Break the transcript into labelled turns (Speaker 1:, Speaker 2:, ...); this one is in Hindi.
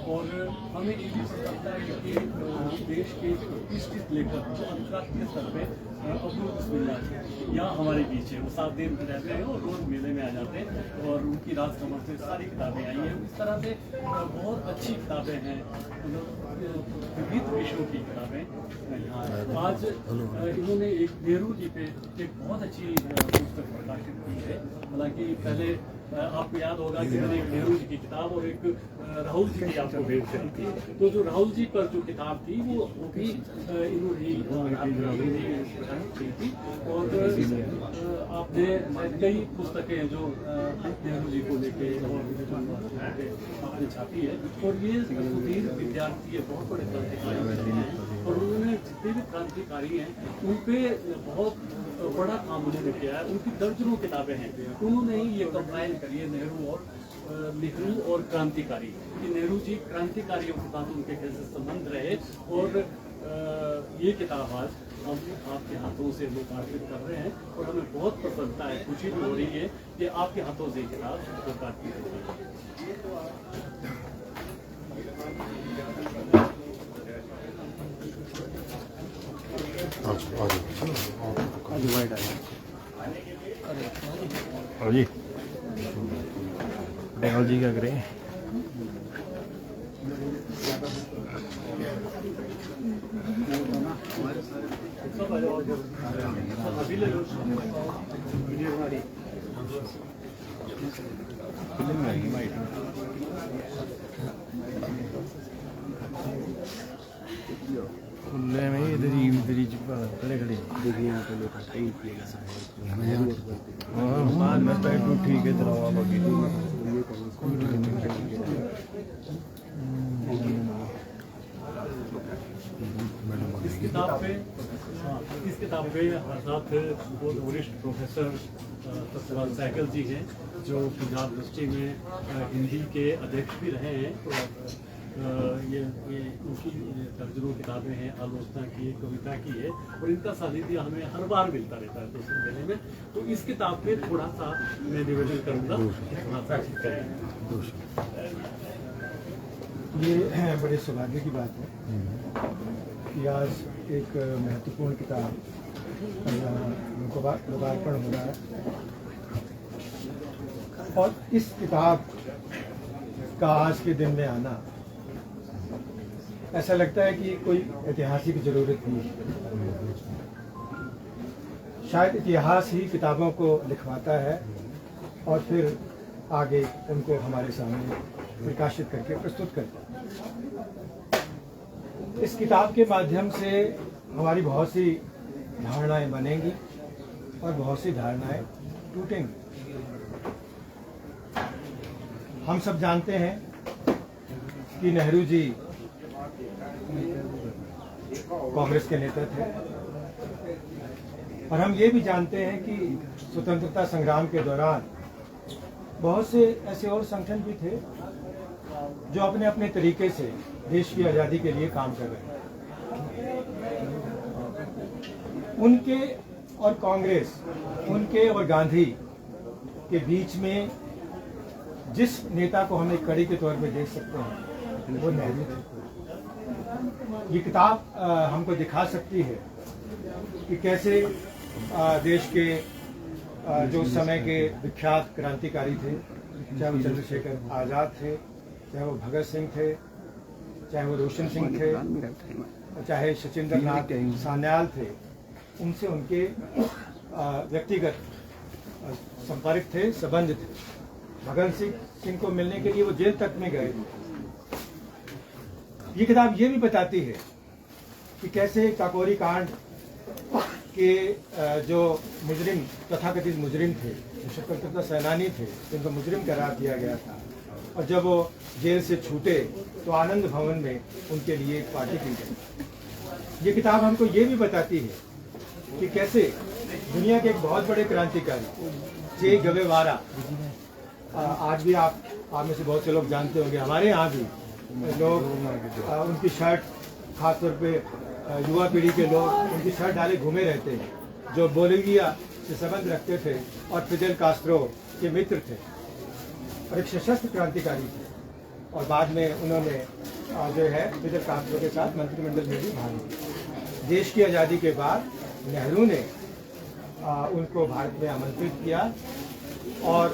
Speaker 1: और हमें ये भी पता चलता है कि देश के प्रतिष्ठित लेखक जो अंतर्राष्ट्रीय स्तर पे अब्दुल बिस्मिल्लाह यहाँ हमारे बीच है, वो 7 दिन रहते हैं और रोज मेले में आ जाते हैं और उनकी राजकमल से सारी किताबें आई हैं। इस तरह से बहुत अच्छी किताबें हैं, विविध विषयों की किताबें यहाँ। आज इन्होंने एक नेहरू जी पे एक बहुत अच्छी पुस्तक प्रकाशित की है। हालांकि पहले आपको याद होगा कि मैंने एक नेहरू जी की किताब और एक राहुल जी की आपको भेंट करी थी। तो जो राहुल जी पर जो किताब थी वो भी इन्होंने प्रकाशित की थी। और आपने कई पुस्तकें जो नेहरू जी को लेके और आपने छापी है। और ये सुधीर विद्यार्थी है, बहुत बड़े क्रांतिकारी हैं और उन्होंने जितने भी क्रांतिकारी हैं उन पे बहुत बड़ा काम उन्होंने किया है। उनकी दर्जनों किताबें हैं, उन्होंने ही ये कंपाइल करी है, नेहरू और क्रांतिकारी, कि नेहरू जी क्रांतिकारियों के साथ उनके कैसे संबंध रहे। और ये किताब आज हम आपके हाथों से लोकार्पित कर रहे हैं और हमें बहुत प्रसन्नता है, खुशी भी हो रही है कि आपके हाथों से ये किताब लोकार्पित हो रही है।
Speaker 2: जी डेंगल जी क्या करें? खुले में इधर खड़े खड़े देखिए यहाँ पे लोग ठीक है तरह बाकी
Speaker 1: इस किताब पे साथ बहुत वरिष्ठ प्रोफेसर सत्यपाल सहगल जी हैं जो पंजाब यूनिवर्सिटी में हिंदी के अध्यक्ष भी रहे हैं। ये उनकी दर्जनों किताबें हैं, आलोचना की, कविता की है और इनका सानिध्य हमें हर बार मिलता रहता है दूसरे मेले में। तो इस किताब पे थोड़ा सा मैं निवेदन करूँगा, थोड़ा सा करें।
Speaker 3: ये बड़े सौभाग्य की बात है कि आज एक महत्वपूर्ण किताब लोकार्पण हो रहा है और इस किताब का आज के दिन में आना ऐसा लगता है कि कोई ऐतिहासिक जरूरत नहीं है। शायद इतिहास ही किताबों को लिखवाता है और फिर आगे उनको हमारे सामने प्रकाशित करके प्रस्तुत करता है। इस किताब के माध्यम से हमारी बहुत सी धारणाएं बनेंगी और बहुत सी धारणाएं टूटेंगी। हम सब जानते हैं कि नेहरू जी कांग्रेस के नेता थे और हम ये भी जानते हैं कि स्वतंत्रता संग्राम के दौरान बहुत से ऐसे और संगठन भी थे जो अपने अपने तरीके से देश की आज़ादी के लिए काम कर रहे हैं। उनके और कांग्रेस, उनके और गांधी के बीच में जिस नेता को हम एक कड़ी के तौर पे देख सकते हैं वो नेहरू थे। ये किताब हमको दिखा सकती है कि कैसे देश के जो उस समय के विख्यात क्रांतिकारी थे, चाहे वो चंद्रशेखर आज़ाद थे, चाहे वो भगत सिंह थे, चाहे वो रोशन सिंह थे, चाहे सचिंद्र नाथ सान्याल थे, उनसे उनके व्यक्तिगत संपर्क थे, संबंध थे। भगत सिंह को मिलने के लिए वो जेल तक में गए। ये किताब ये भी बताती है कि कैसे काकोरी कांड के जो मुजरिम, तथाकथित मुजरिम थे, जो स्वतंत्रता सेनानी थे, जिनको मुजरिम करार दिया गया था, और जब वो जेल से छूटे तो आनंद भवन में उनके लिए एक पार्टी की गई। ये किताब हमको ये भी बताती है कि कैसे दुनिया के एक बहुत बड़े क्रांतिकारी चे गवेवारा, आज भी आप में से बहुत से लोग जानते होंगे, हमारे यहाँ भी लोग उनकी शर्ट, खासतौर पे युवा पीढ़ी के लोग उनकी शर्ट डाले घूमे रहते हैं, जो बोलिविया से संबंध रखते थे और फिडेल कास्ट्रो के मित्र थे और एक सशस्त्र क्रांतिकारी थे। और बाद में उन्होंने जो है फिदर कास्ट्रो के साथ मंत्रिमंडल में भी भाग लिया। देश की आज़ादी के बाद नेहरू ने उनको भारत में आमंत्रित किया और